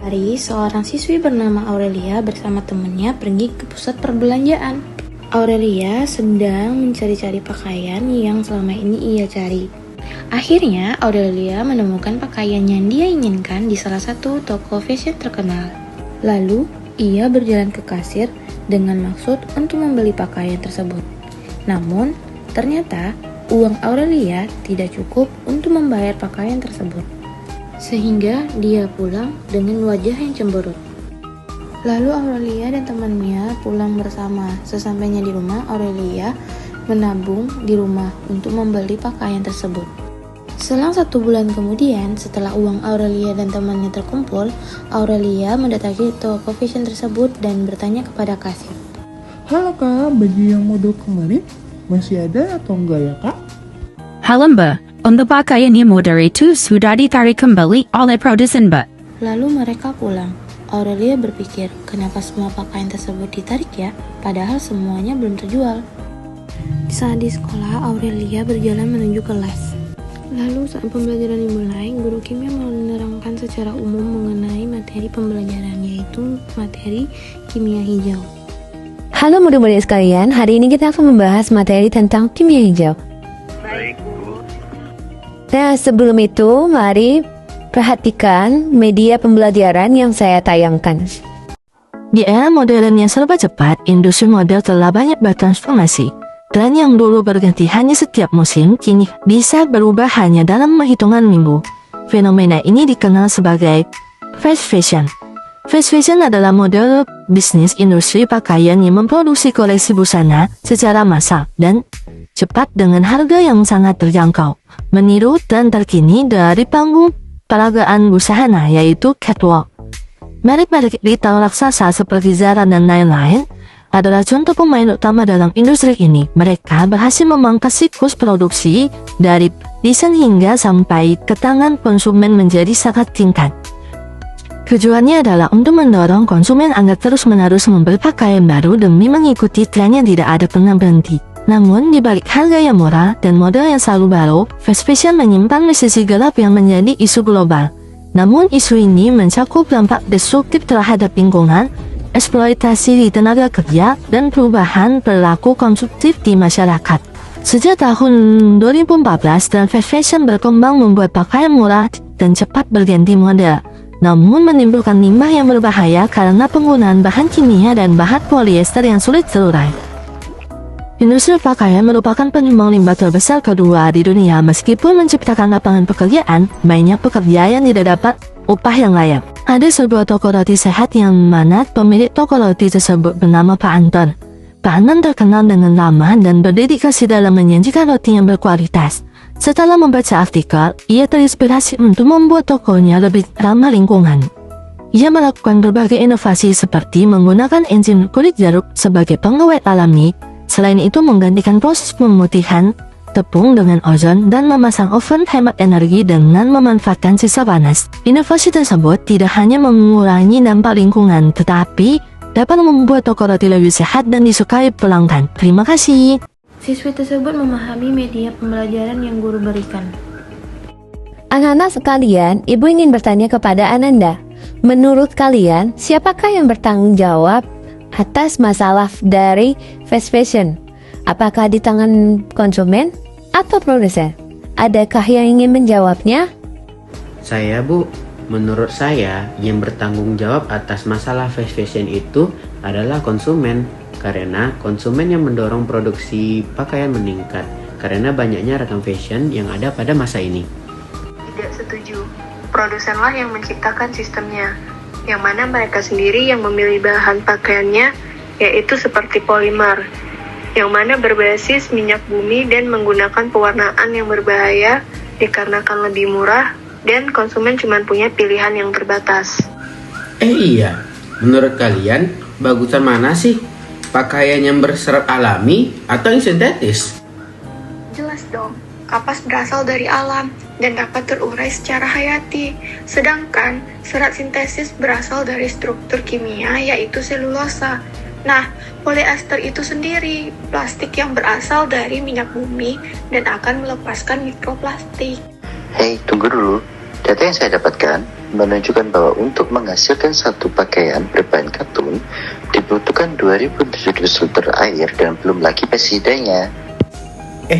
Hari, seorang siswi bernama Aurelia bersama temannya pergi ke pusat perbelanjaan. Aurelia sedang mencari-cari pakaian yang selama ini ia cari. Akhirnya, Aurelia menemukan pakaian yang dia inginkan di salah satu toko fashion terkenal. Lalu, ia berjalan ke kasir dengan maksud untuk membeli pakaian tersebut. Namun, ternyata uang Aurelia tidak cukup untuk membayar pakaian tersebut. Sehingga dia pulang dengan wajah yang cemberut. Lalu Aurelia dan temannya pulang bersama. Sesampainya di rumah, Aurelia menabung di rumah untuk membeli pakaian tersebut. Selang 1 bulan kemudian, setelah uang Aurelia dan temannya terkumpul, Aurelia mendatangi toko fashion tersebut dan bertanya kepada kasir. Halo kak, baju yang model kemarin masih ada atau enggak ya kak? Halo mbak, untuk pakaian yang model itu sudah ditarik kembali oleh produsen mbak. Lalu mereka pulang. Aurelia berpikir, kenapa semua pakaian tersebut ditarik ya? Padahal semuanya belum terjual. Saat di sekolah, Aurelia berjalan menuju kelas. Lalu saat pembelajaran dimulai, guru kimia menerangkan secara umum mengenai materi pembelajaran, yaitu materi kimia hijau. Halo murid-murid sekalian, hari ini kita akan membahas materi tentang kimia hijau. Baik, Bu. Nah, sebelum itu, mari perhatikan media pembelajaran yang saya tayangkan. Di era modern yang serba cepat, industri model telah banyak bertransformasi. Tren yang dulu berganti hanya setiap musim, kini bisa berubah hanya dalam hitungan minggu. Fenomena ini dikenal sebagai fast fashion. Fast fashion adalah model bisnis industri pakaian yang memproduksi koleksi busana secara massal dan cepat dengan harga yang sangat terjangkau. Meniru tren terkini dari panggung peragaan busana yaitu catwalk. Merek-merek retail raksasa seperti Zara dan lain-lain adalah contoh pemain utama dalam industri ini. Mereka berhasil memangkas siklus produksi dari desain hingga sampai ke tangan konsumen menjadi sangat tingkat. Tujuannya adalah untuk mendorong konsumen agar terus-menerus membeli pakaian baru demi mengikuti tren yang tidak ada pernah berhenti. Namun, di balik harga yang murah dan model yang selalu baru, fast fashion menyimpan sisi gelap yang menjadi isu global. Namun, isu ini mencakup dampak destruktif terhadap lingkungan, eksploitasi di tenaga kerja, dan perubahan perilaku konsumtif di masyarakat. Sejak tahun 2014, tren fast fashion berkembang membuat pakaian murah dan cepat berganti model. Namun menimbulkan limbah yang berbahaya karena penggunaan bahan kimia dan bahan polyester yang sulit terurai. Industri pakaian merupakan penyumbang limbah terbesar kedua di dunia. Meskipun menciptakan lapangan pekerjaan, banyak pekerja yang tidak dapat upah yang layak. Ada sebuah toko roti sehat yang mana pemilik toko roti tersebut bernama Pak Anton. Pak Anton terkenal dengan ramah dan berdedikasi dalam menyajikan roti yang berkualitas. Setelah membaca artikel, ia terinspirasi untuk membuat tokonya lebih ramah lingkungan. Ia melakukan berbagai inovasi seperti menggunakan enzim kulit jeruk sebagai pengawet alami, selain itu menggantikan proses pemutihan tepung dengan ozon dan memasang oven hemat energi dengan memanfaatkan sisa panas. Inovasi tersebut tidak hanya mengurangi dampak lingkungan, tetapi dapat membuat toko roti lebih sehat dan disukai pelanggan. Terima kasih. Siswi tersebut memahami media pembelajaran yang guru berikan. Anak-anak sekalian, Ibu ingin bertanya kepada Ananda. Menurut kalian, siapakah yang bertanggung jawab atas masalah dari fast fashion? Apakah di tangan konsumen atau produsen? Adakah yang ingin menjawabnya? Saya, Bu. Menurut saya, yang bertanggung jawab atas masalah fast fashion itu adalah konsumen. Karena konsumen yang mendorong produksi pakaian meningkat karena banyaknya ragam fashion yang ada pada masa ini. Tidak setuju. Produsenlah yang menciptakan sistemnya, yang mana mereka sendiri yang memilih bahan pakaiannya, yaitu seperti polimer, yang mana berbasis minyak bumi dan menggunakan pewarnaan yang berbahaya dikarenakan lebih murah dan konsumen cuma punya pilihan yang terbatas. Iya, menurut kalian bagusan mana sih? Pakaian yang berserat alami atau yang sintetis? Jelas dong, kapas berasal dari alam dan dapat terurai secara hayati. Sedangkan serat sintesis berasal dari struktur kimia yaitu selulosa. Nah, polyester itu sendiri plastik yang berasal dari minyak bumi dan akan melepaskan mikroplastik. Hei, tunggu dulu. Data yang saya dapatkan menunjukkan bahwa untuk menghasilkan satu pakaian berbahan katun dibutuhkan 2.700 liter air dan belum lagi pestisidanya.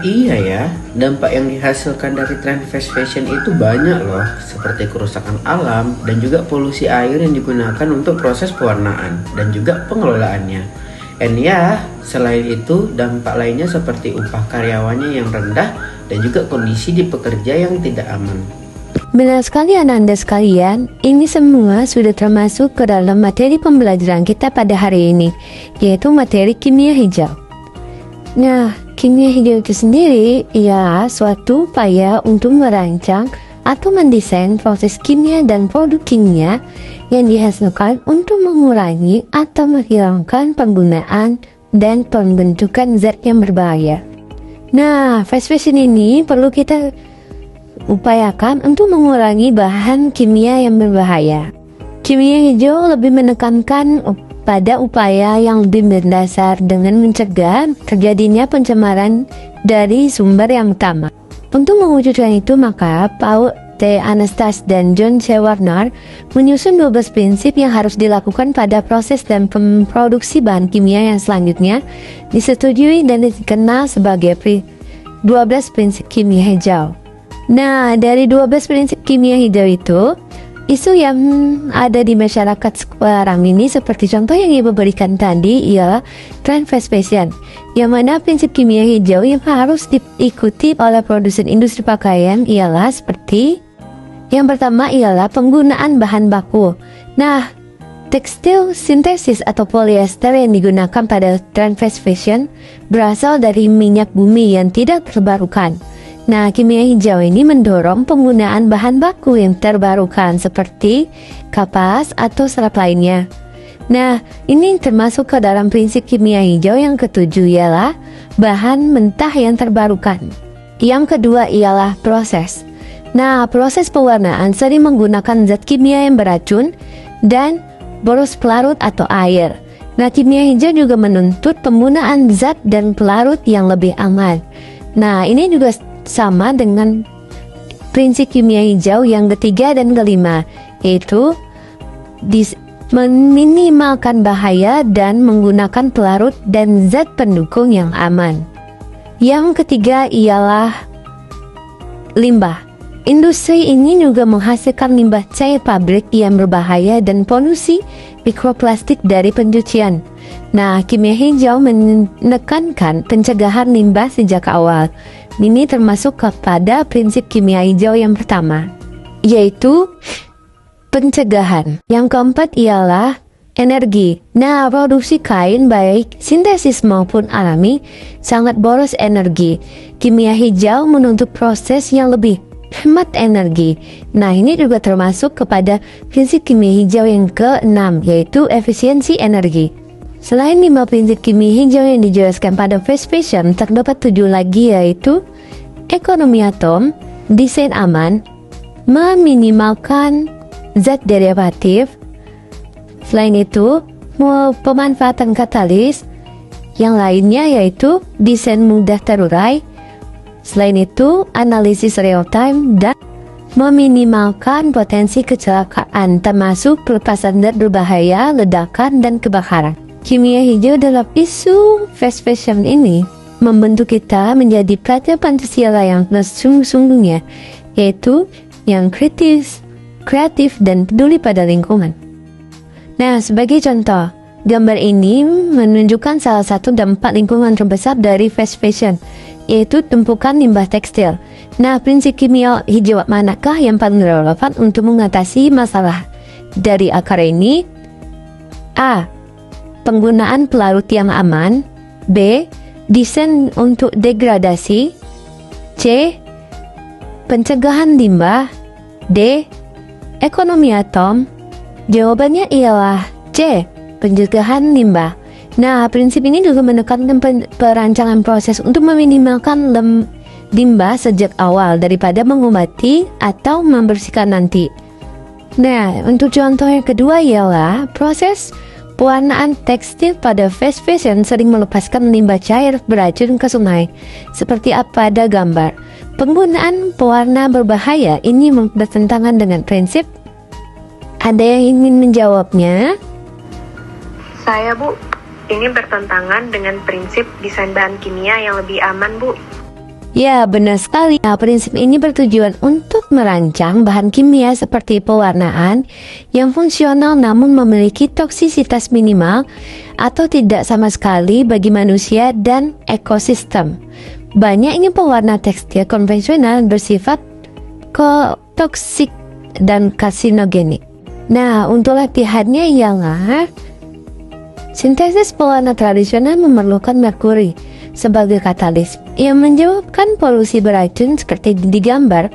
Iya ya, dampak yang dihasilkan dari tren fast fashion itu banyak loh, seperti kerusakan alam dan juga polusi air yang digunakan untuk proses pewarnaan dan juga pengelolaannya. Dan ya, selain itu dampak lainnya seperti upah karyawannya yang rendah dan juga kondisi di pekerja yang tidak aman. Benar sekali Ananda sekalian, ini semua sudah termasuk ke dalam materi pembelajaran kita pada hari ini, yaitu materi kimia hijau. Nah, kimia hijau itu sendiri ialah suatu upaya untuk merancang atau mendesain proses kimia dan produk kimia yang dihasilkan untuk mengurangi atau menghilangkan penggunaan dan pembentukan zat yang berbahaya. Nah, fast fashion ini perlu kita upayakan untuk mengurangi bahan kimia yang berbahaya. Kimia hijau lebih menekankan pada upaya yang lebih mendasar dengan mencegah terjadinya pencemaran dari sumber yang utama. Untuk mewujudkan itu, maka Paul T. Anastas dan John C. Warner menyusun 12 prinsip yang harus dilakukan pada proses dan produksi bahan kimia yang selanjutnya disetujui dan dikenal sebagai 12 prinsip kimia hijau. Nah, dari 12 prinsip kimia hijau itu, isu yang ada di masyarakat sekarang ini seperti contoh yang Ibu berikan tadi ialah tren fast fashion, yang mana prinsip kimia hijau yang harus diikuti oleh produsen industri pakaian ialah seperti yang pertama ialah penggunaan bahan baku. Nah, tekstil sintesis atau polyester yang digunakan pada tren fast fashion berasal dari minyak bumi yang tidak terbarukan. Nah, kimia hijau ini mendorong penggunaan bahan baku yang terbarukan seperti kapas atau serat lainnya. Nah, ini termasuk ke dalam prinsip kimia hijau yang ketujuh ialah bahan mentah yang terbarukan. Yang kedua ialah proses. Nah, proses pewarnaan sering menggunakan zat kimia yang beracun dan boros pelarut atau air. Nah, kimia hijau juga menuntut penggunaan zat dan pelarut yang lebih aman. Nah, ini juga sama dengan prinsip kimia hijau yang ketiga dan kelima, yaitu meminimalkan bahaya dan menggunakan pelarut dan zat pendukung yang aman. Yang ketiga ialah limbah. Industri ini juga menghasilkan limbah cair pabrik yang berbahaya dan polusi mikroplastik dari pencucian. Nah, kimia hijau menekankan pencegahan limbah sejak awal. Ini termasuk kepada prinsip kimia hijau yang pertama, yaitu pencegahan. Yang keempat ialah energi. Nah, produksi kain baik sintesis maupun alami sangat boros energi. Kimia hijau menuntut proses yang lebih hemat energi. Nah, ini juga termasuk kepada prinsip kimia hijau yang keenam, yaitu efisiensi energi. Selain 5 prinsip kimia hijau yang dijelaskan pada fast fashion, terdapat 7 lagi, yaitu ekonomi atom, desain aman, meminimalkan zat derivatif. Selain itu, pemanfaatan katalis. Yang lainnya yaitu desain mudah terurai. Selain itu, analisis real time dan meminimalkan potensi kecelakaan, termasuk pelepasan zat berbahaya, ledakan, dan kebakaran. Kimia hijau dalam isu fast fashion ini membentuk kita menjadi pelajar Pancasila yang sesungguhnya, yaitu yang kritis, kreatif, dan peduli pada lingkungan. Nah, sebagai contoh, gambar ini menunjukkan salah satu dampak lingkungan terbesar dari fast fashion, yaitu tumpukan limbah tekstil. Nah, prinsip kimia hijau manakah yang paling relevan untuk mengatasi masalah dari akar ini? A. Penggunaan pelarut yang aman. B. Desain untuk degradasi. C. Pencegahan limbah. D. Ekonomi atom. Jawabannya ialah C. Pencegahan limbah. Nah, prinsip ini juga menekankan perancangan proses untuk meminimalkan limbah sejak awal daripada mengobati atau membersihkan nanti. Nah, untuk contoh yang kedua ialah proses pewarnaan tekstil pada fast fashion sering melepaskan limbah cair beracun ke sungai. Seperti apa pada gambar. penggunaan pewarna berbahaya ini bertentangan dengan prinsip? Ada yang ingin menjawabnya? Saya, Bu. Ini bertentangan dengan prinsip desain bahan kimia yang lebih aman, Bu. Ya, benar sekali. Nah, prinsip ini bertujuan untuk merancang bahan kimia seperti pewarnaan yang fungsional namun memiliki toksisitas minimal atau tidak sama sekali bagi manusia dan ekosistem. Banyaknya pewarna tekstil konvensional bersifat toksik dan karsinogenik. Nah, untuk latihannya ialah sintesis pewarna tradisional memerlukan merkuri sebagai katalis yang menyebabkan polusi beracun seperti di gambar.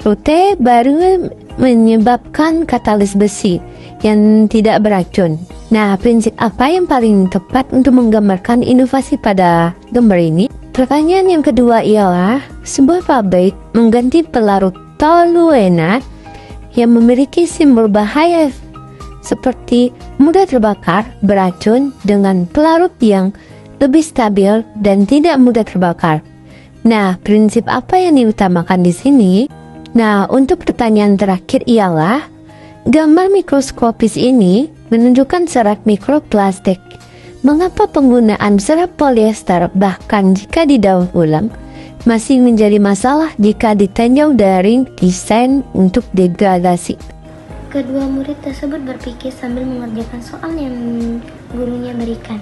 Rute baru menyebabkan katalis besi yang tidak beracun. Nah, prinsip apa yang paling tepat untuk menggambarkan inovasi pada gambar ini? Pertanyaan yang kedua ialah, sebuah pabrik mengganti pelarut toluena yang memiliki simbol bahaya seperti mudah terbakar, beracun dengan pelarut yang lebih stabil dan tidak mudah terbakar. Nah, prinsip apa yang diutamakan di sini? Nah, untuk pertanyaan terakhir ialah, gambar mikroskopis ini menunjukkan serat mikroplastik. Mengapa penggunaan serat polyester bahkan jika didaur ulang masih menjadi masalah jika ditinjau dari desain untuk degradasi? Kedua murid tersebut berpikir sambil mengerjakan soal yang gurunya berikan.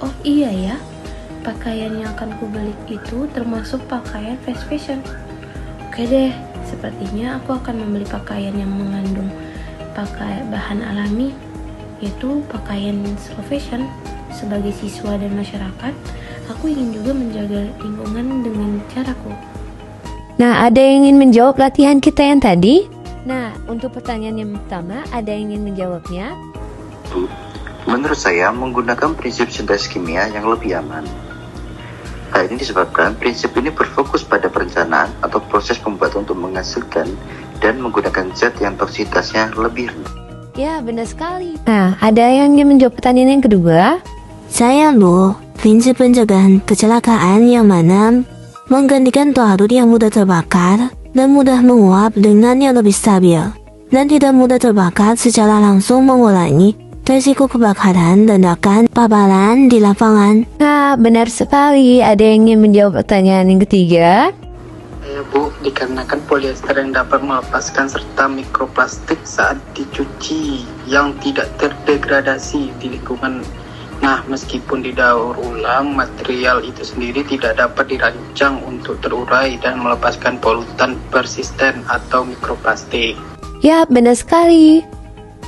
Oh iya ya, pakaian yang akan kubeli itu termasuk pakaian fast fashion. Oke deh, sepertinya aku akan membeli pakaian yang mengandung bahan alami, yaitu pakaian slow fashion. Sebagai siswa dan masyarakat, aku ingin juga menjaga lingkungan dengan caraku. Nah, ada yang ingin menjawab latihan kita yang tadi? Nah, untuk pertanyaan yang pertama, ada yang ingin menjawabnya? Bu, menurut saya menggunakan prinsip sintesis kimia yang lebih aman. Hal ini disebabkan prinsip ini berfokus pada perencanaan atau proses pembuatan untuk menghasilkan dan menggunakan zat yang toksisitasnya lebih rendah. Ya, benar sekali. Nah, ada yang ingin menjawab pertanyaan yang kedua? Saya Bu, prinsip pencegahan kecelakaan yang mana menggantikan pelarut yang mudah terbakar dan mudah menguap dengan yang lebih stabil dan tidak mudah terbakar secara langsung mengurangi risiko kebakaran dan akan paparan di lapangan. Nah, benar sekali. Ada yang ingin menjawab pertanyaan yang ketiga? Ya Bu, dikarenakan polyester yang dapat melepaskan serta mikroplastik saat dicuci yang tidak terdegradasi di lingkungan. Nah, meskipun didaur ulang, material itu sendiri tidak dapat dirancang untuk terurai dan melepaskan polutan persisten atau mikroplastik. Ya, benar sekali.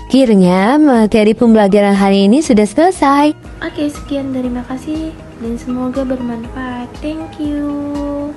Akhirnya, materi pembelajaran hari ini sudah selesai. Oke, sekian, terima kasih dan semoga bermanfaat. Thank you.